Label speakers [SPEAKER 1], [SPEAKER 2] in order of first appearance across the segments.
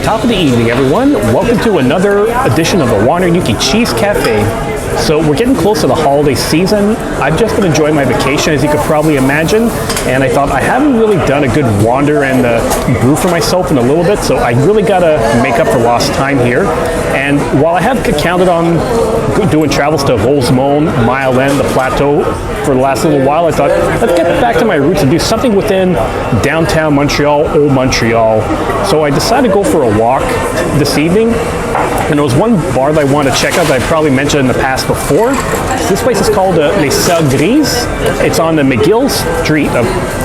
[SPEAKER 1] Top of the evening, everyone. Welcome to another edition of the Wandernuki Cheese Cafe. So we're getting close to the holiday season. I've just been enjoying my vacation, as you could probably imagine, and I thought I haven't really done a good wander and brew for myself in a little bit, so I really gotta make up for lost time here. And while I have counted on doing travels to Rosemont, Mile End, the Plateau for the last little while, I thought, let's get back to my roots and do something within downtown Montreal, old Montreal. So I decided to go for a walk this evening. And there was one bar that I wanted to check out that I probably mentioned in the past before. This place is called Les Soeurs-Grises. It's on the McGill Street,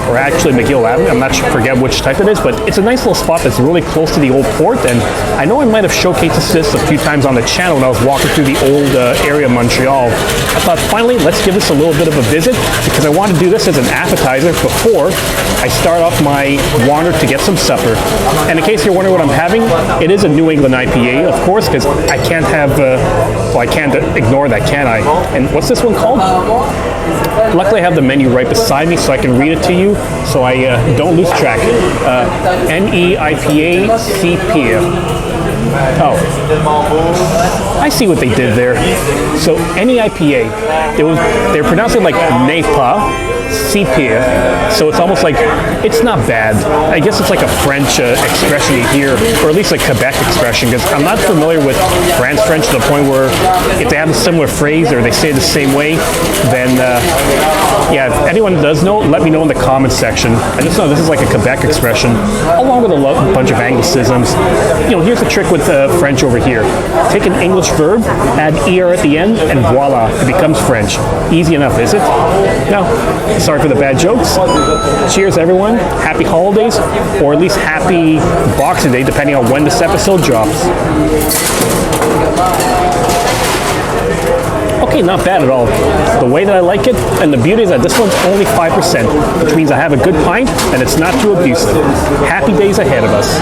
[SPEAKER 1] or actually McGill Avenue. I'm not sure, forget which type it is, but it's a nice little spot that's really close to the old port. And I know I might have showcased this a few times on the channel when I was walking through the old area of Montreal. I thought, finally, let's give this a little bit of a visit, because I want to do this as an appetizer before I start off my wander to get some supper. And in case you're wondering what I'm having, it is a New England IPA, of course, because I can't have, I can't ignore that, can I? And what's this one called? Luckily I have the menu right beside me so I can read it to you so I don't lose track. NEIPA CP. Oh, I see what they did there. So NEIPA, they're pronouncing like NEPA, CP, so it's almost like, it's not bad. I guess it's like a French expression you hear, or at least a Quebec expression, because I'm not familiar with France French to the point where if they have a similar phrase or they say it the same way, then yeah, if anyone does know, let me know in the comments section. I just know this is like a Quebec expression, along with a bunch of Anglicisms. You know, here's the trick with French over here. Take an English verb, add ER at the end, and voila, it becomes French. Easy enough, is it? No, sorry for the bad jokes. Cheers, everyone. Happy holidays, or at least happy Boxing Day, depending on when this episode drops. Okay, not bad at all. The way that I like it, and the beauty is that this one's only 5%, which means I have a good pint, and it's not too abusive. Happy days ahead of us.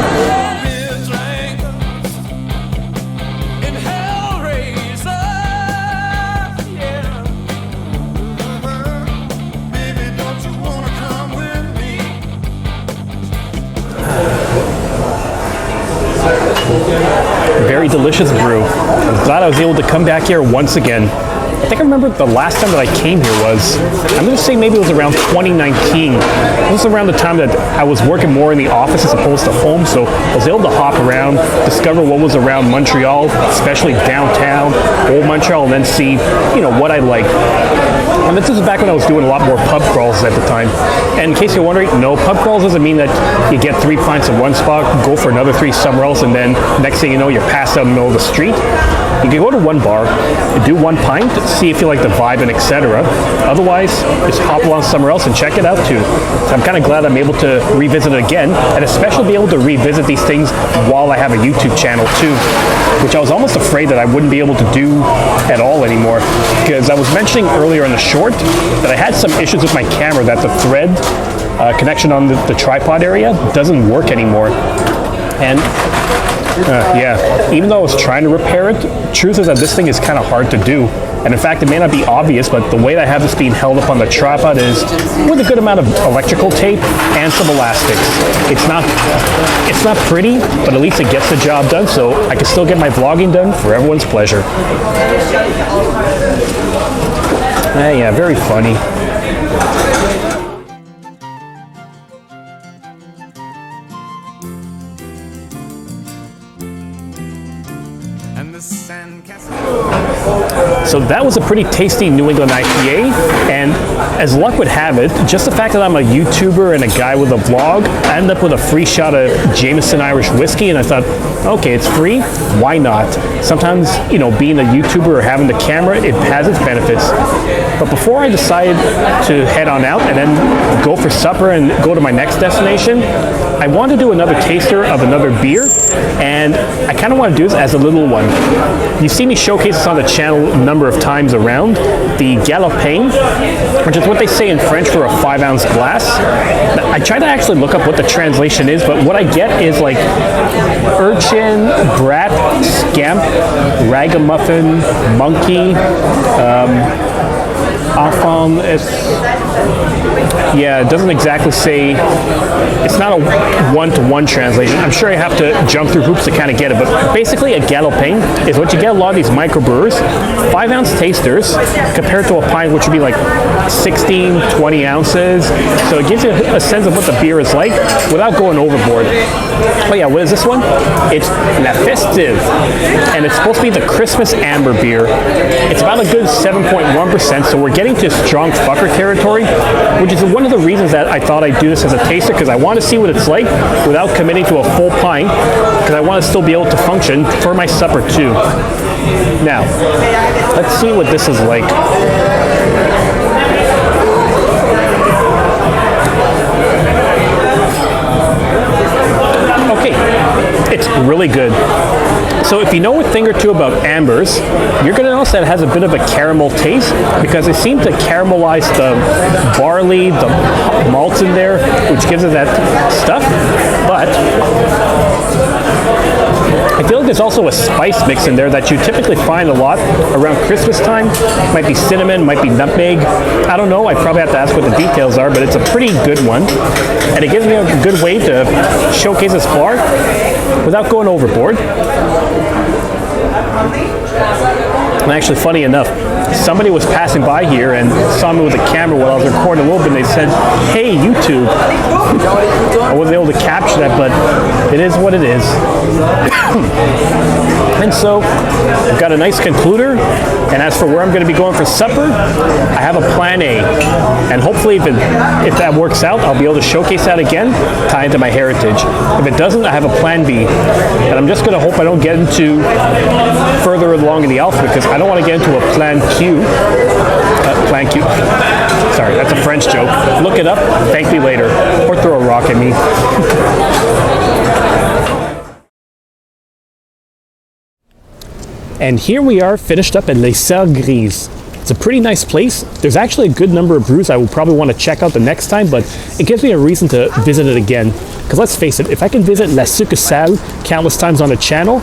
[SPEAKER 1] Very delicious brew. I'm glad I was able to come back here once again. I think I remember the last time that I came here was, I'm going to say maybe it was around 2019. This was around the time that I was working more in the office as opposed to home, so I was able to hop around, discover what was around Montreal, especially downtown, old Montreal, and then see, you know, what I like. And this is back when I was doing a lot more pub crawls at the time. And in case you're wondering, no, pub crawls doesn't mean that you get 3 pints in one spot, go for another 3 somewhere else, and then next thing you know, you're passed out in the middle of the street. You can go to one bar, do 1 pint, see if you like the vibe and etc. Otherwise, just hop along somewhere else and check it out too. So I'm kind of glad I'm able to revisit it again, and especially be able to revisit these things while I have a YouTube channel too, which I was almost afraid that I wouldn't be able to do at all anymore, because I was mentioning earlier in the short that I had some issues with my camera, that the thread connection on the tripod area doesn't work anymore. And yeah, even though I was trying to repair it, truth is that this thing is kind of hard to do. And in fact, it may not be obvious, but the way that I have this being held up on the tripod is with a good amount of electrical tape and some elastics. It's not pretty, but at least it gets the job done, so I can still get my vlogging done for everyone's pleasure. Yeah, very funny. So that was a pretty tasty New England IPA, and as luck would have it, just the fact that I'm a YouTuber and a guy with a vlog, I ended up with a free shot of Jameson Irish whiskey, and I thought, okay, it's free, why not? Sometimes, you know, being a YouTuber or having the camera, it has its benefits. But before I decided to head on out and then go for supper and go to my next destination, I want to do another taster of another beer, and I kind of want to do this as a little one. You've seen me showcase this on the channel a number of times around, the Galopin, which is what they say in French for a 5-ounce glass. I try to actually look up what the translation is, but what I get is like urchin, brat, scamp, ragamuffin, monkey, enfant, Yeah, it doesn't exactly say, it's not a one-to-one translation. I'm sure I have to jump through hoops to kind of get it, but basically a galopin is what you get a lot of these microbrewers, 5-ounce tasters compared to a pint, which would be like 16, 20 ounces. So it gives you a sense of what the beer is like without going overboard. Oh yeah, what is this one? It's La Festive, and it's supposed to be the Christmas amber beer. It's about a good 7.1%, so we're getting to strong fucker territory, which is one of the reasons that I thought I'd do this as a taster, because I want to see what it's like without committing to a full pint, because I want to still be able to function for my supper too. Now, let's see what this is like. Okay, it's really good. So if you know a thing or two about ambers, you're going to notice that it has a bit of a caramel taste because they seem to caramelize the barley, the malts in there, which gives it that stuff. But I feel like there's also a spice mix in there that you typically find a lot around Christmas time. Might be cinnamon, might be nutmeg. I don't know. I probably have to ask what the details are, but it's a pretty good one. And it gives me a good way to showcase this bar without going overboard. And actually, funny enough, somebody was passing by here and saw me with a camera while I was recording a little bit, and they said, "Hey, YouTube." I wasn't able to capture that, but it is what it is. And so, I've got a nice concluder, and as for where I'm going to be going for supper, I have a plan A. And hopefully, if that works out, I'll be able to showcase that again, tie into my heritage. If it doesn't, I have a plan B. And I'm just going to hope I don't get into further along in the alphabet, because I don't want to get into a plan Q. Plan Q. Sorry, that's a French joke. Look it up, thank me later, or throw a rock at me. And here we are, finished up at Les Soeurs-Grises. It's a pretty nice place. There's actually a good number of brews I will probably want to check out the next time, but it gives me a reason to visit it again. Because let's face it, if I can visit La Succursale countless times on the channel,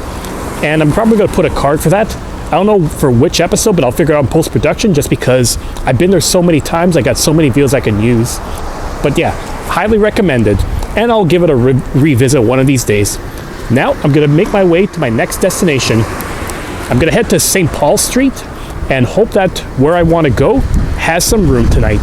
[SPEAKER 1] and I'm probably going to put a card for that. I don't know for which episode, but I'll figure it out in post-production just because I've been there so many times. I got so many videos I can use. But yeah, highly recommended. And I'll give it a revisit one of these days. Now, I'm going to make my way to my next destination. I'm going to head to St. Paul Street and hope that where I want to go has some room tonight.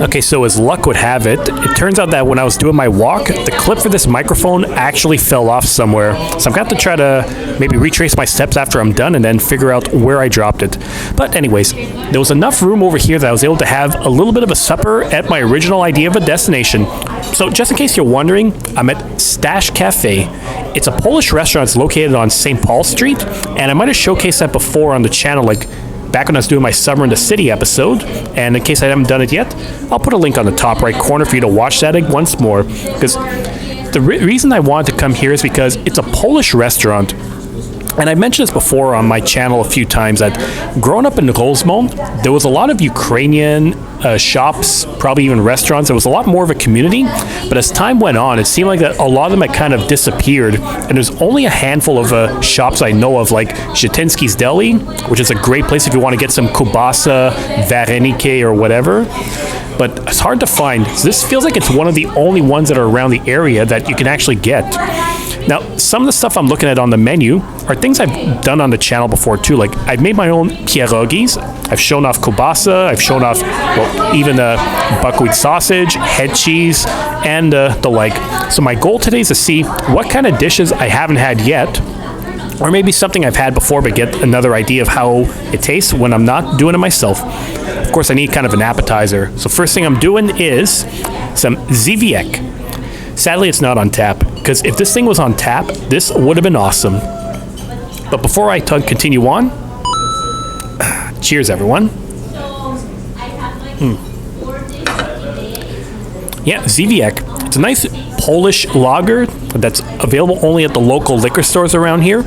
[SPEAKER 1] Okay, so as luck would have it, it turns out that when I was doing my walk, the clip for this microphone actually fell off somewhere. So I've got to try to maybe retrace my steps after I'm done and then figure out where I dropped it. But anyways, there was enough room over here that I was able to have a little bit of a supper at my original idea of a destination. So just in case you're wondering, I'm at Stash Café. It's a Polish restaurant that's located on St. Paul Street, and I might have showcased that before on the channel, like back when I was doing my Summer in the City episode, and in case I haven't done it yet, I'll put a link on the top right corner for you to watch that once more, because the reason I wanted to come here is because it's a Polish restaurant, And I mentioned this before on my channel a few times that growing up in Rosemont, there was a lot of Ukrainian shops, probably even restaurants. There was a lot more of a community. But as time went on, it seemed like that a lot of them had kind of disappeared. And there's only a handful of shops I know of, like Zhetinsky's Deli, which is a great place if you want to get some kielbassa, vareniki, or whatever. But it's hard to find. So this feels like it's one of the only ones that are around the area that you can actually get. Now, some of the stuff I'm looking at on the menu are things I've done on the channel before too. Like, I've made my own pierogies. I've shown off kielbassa. I've shown off, well, even buckwheat sausage, head cheese, and the like. So my goal today is to see what kind of dishes I haven't had yet, or maybe something I've had before, but get another idea of how it tastes when I'm not doing it myself. Of course, I need kind of an appetizer. So first thing I'm doing is some Zurek. Sadly, it's not on tap, because if this thing was on tap, this would have been awesome. But before I continue on, cheers, everyone. Yeah, Zurek. It's a nice Polish lager that's available only at the local liquor stores around here.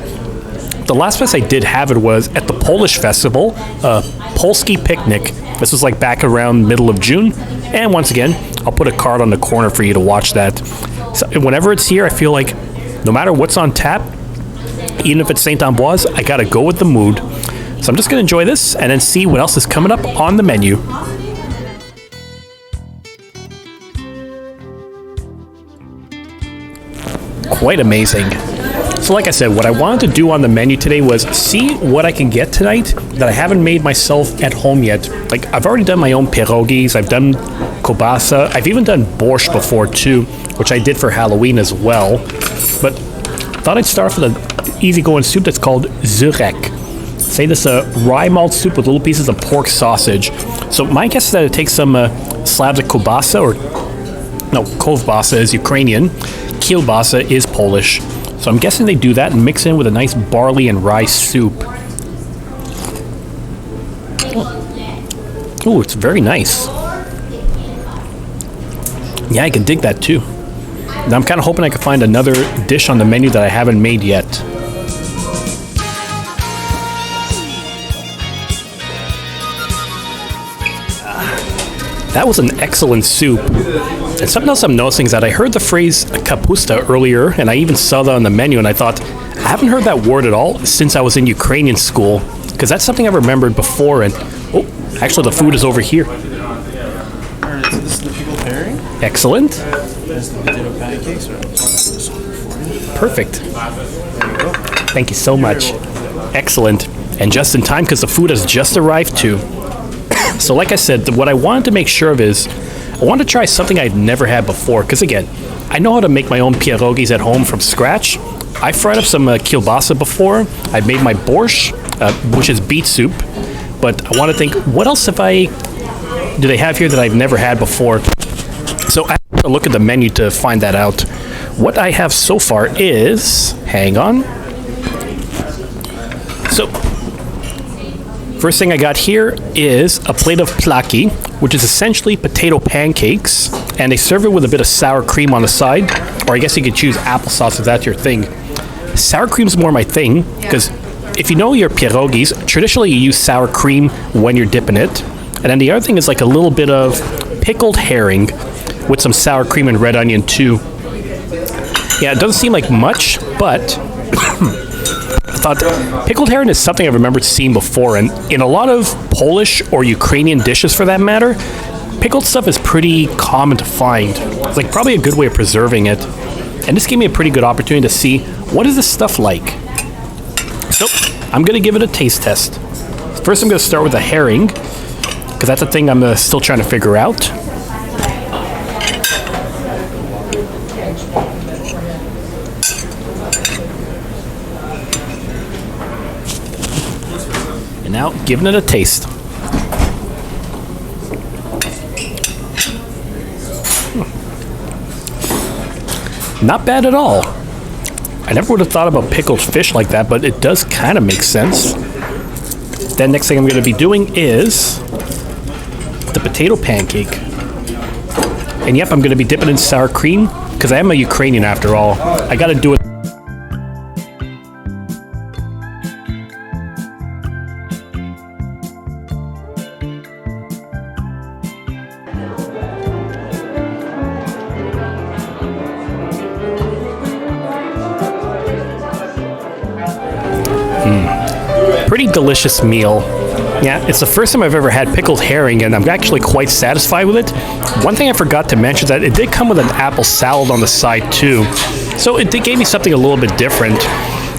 [SPEAKER 1] The last place I did have it was at the Polish festival, Polski Picnic. This was like back around middle of June. And once again, I'll put a card on the corner for you to watch that. So whenever it's here, I feel like no matter what's on tap, even if it's St. Ambroise, I gotta go with the mood. So I'm just gonna enjoy this and then see what else is coming up on the menu. Quite amazing. So like I said, what I wanted to do on the menu today was see what I can get tonight that I haven't made myself at home yet. Like, I've already done my own pierogies, I've done kielbassa, I've even done borscht before too, which I did for Halloween as well. But I thought I'd start off with an easygoing soup that's called Zurek. Say this rye malt soup with little pieces of pork sausage. So my guess is that it takes some slabs of kielbassa, or no, kielbassa is Ukrainian, kielbassa is Polish. So I'm guessing they do that and mix in with a nice barley and rye soup. Oh, it's very nice. Yeah, I can dig that too. Now I'm kind of hoping I can find another dish on the menu that I haven't made yet. That was an excellent soup. And something else I'm noticing is that I heard the phrase kapusta earlier, and I even saw that on the menu, and I thought, I haven't heard that word at all since I was in Ukrainian school, because that's something I've remembered before, and oh, actually the food is over here.
[SPEAKER 2] Alright, so this is the pickled herring.
[SPEAKER 1] Excellent.
[SPEAKER 2] There's the potato pancakes.
[SPEAKER 1] Perfect.
[SPEAKER 2] There you go.
[SPEAKER 1] Thank you so much. Excellent. And just in time, because the food has just arrived too. So like I said, what I wanted to make sure of is, I wanted to try something I'd never had before, because again, I know how to make my own pierogies at home from scratch. I fried up some kielbassa before. I made my borscht, which is beet soup. But I want to think, what else do they have here that I've never had before? So I have to look at the menu to find that out. What I have so far is, hang on. So, first thing I got here is a plate of Placki, which is essentially potato pancakes, and they serve it with a bit of sour cream on the side, or I guess you could choose applesauce if that's your thing. Sour cream's more my thing, because if you know your pierogies, traditionally you use sour cream when you're dipping it, and then the other thing is like a little bit of pickled herring with some sour cream and red onion too. Yeah, it doesn't seem like much, but I thought pickled herring is something I've remembered seeing before, and in a lot of Polish or Ukrainian dishes for that matter, pickled stuff is pretty common to find. It's like probably a good way of preserving it. And this gave me a pretty good opportunity to see what is this stuff like. So I'm gonna give it a taste test. First I'm gonna start with the herring, because that's the thing I'm still trying to figure out. And now, giving it a taste. Not bad at all. I never would have thought about pickled fish like that, but it does kind of make sense. Then next thing I'm going to be doing is the potato pancake. And yep, I'm going to be dipping in sour cream, because I am a Ukrainian after all. I got to do it. Pretty delicious meal. Yeah, it's the first time I've ever had pickled herring, and I'm actually quite satisfied with it. One thing I forgot to mention is that it did come with an apple salad on the side too, so it gave me something a little bit different.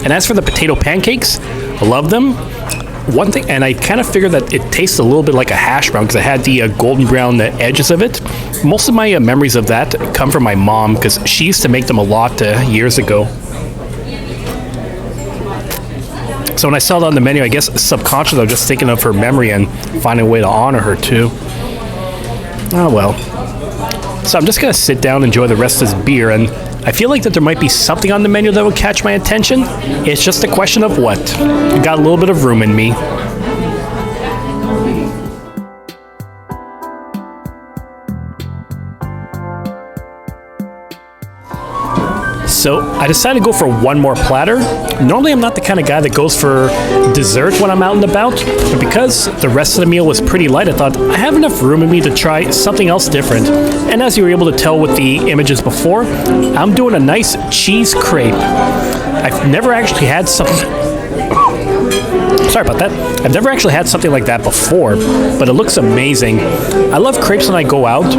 [SPEAKER 1] And as for the potato pancakes, I love them. One thing, and I kind of figured that it tastes a little bit like a hash brown because it had the golden brown edges of it. Most of my memories of that come from my mom because she used to make them a lot years ago. So when I saw that on the menu, I guess subconsciously I was just thinking of her memory and finding a way to honor her too. Oh well. So I'm just going to sit down and enjoy the rest of this beer, and I feel like that there might be something on the menu that would catch my attention. It's just a question of what. I got a little bit of room in me. So I decided to go for one more platter. Normally I'm not the kind of guy that goes for dessert when I'm out and about, but because the rest of the meal was pretty light, I thought I have enough room in me to try something else different. And as you were able to tell with the images before, I'm doing a nice cheese crepe. I've never actually had something... Sorry about that. I've never actually had something like that before, but it looks amazing. I love crepes when I go out.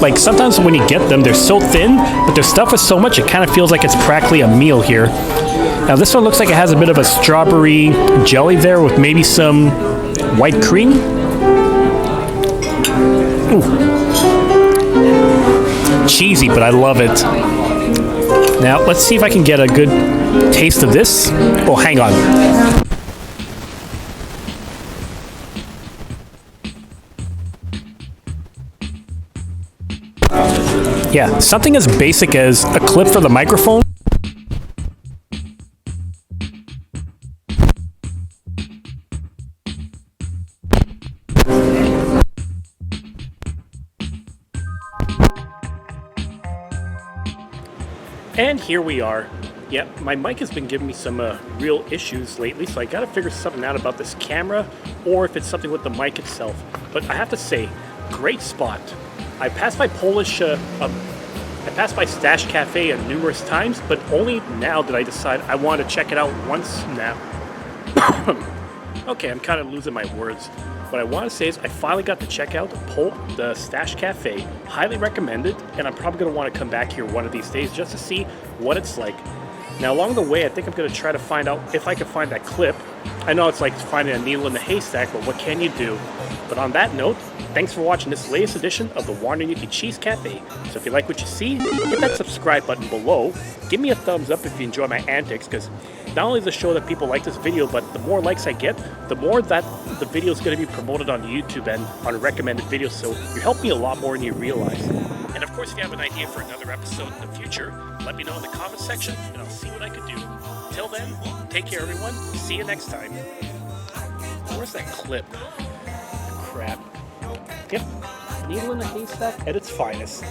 [SPEAKER 1] Like, sometimes when you get them, they're so thin, but their stuff is so much, it kind of feels like it's practically a meal here. Now, this one looks like it has a bit of a strawberry jelly there with maybe some white cream. Ooh. Cheesy, but I love it. Now, let's see if I can get a good taste of this. Oh, hang on. Yeah, something as basic as a clip for the microphone. And here we are. Yeah, my mic has been giving me some real issues lately, so I gotta figure something out about this camera, or if it's something with the mic itself. But I have to say, great spot. I passed by Stash Cafe numerous times, but only now did I decide I want to check it out once now. Okay, I'm kind of losing my words. What I want to say is I finally got to check out the Stash Cafe. Highly recommended, and I'm probably going to want to come back here one of these days just to see what it's like. Now, along the way, I think I'm going to try to find out if I can find that clip. I know it's like finding a needle in the haystack, but what can you do? But on that note, thanks for watching this latest edition of the Wandering Yuki Cheese Cafe. So if you like what you see, hit that subscribe button below. Give me a thumbs up if you enjoy my antics, because not only does it show that people like this video, but the more likes I get, the more that the video is going to be promoted on YouTube and on recommended videos. So you help me a lot more than you realize. And of course, if you have an idea for another episode in the future, let me know in the comments section, and I'll see what I can do. Till then, take care, everyone. See you next time. Where's that clip? Crap. Yep. Needle in the haystack at its finest.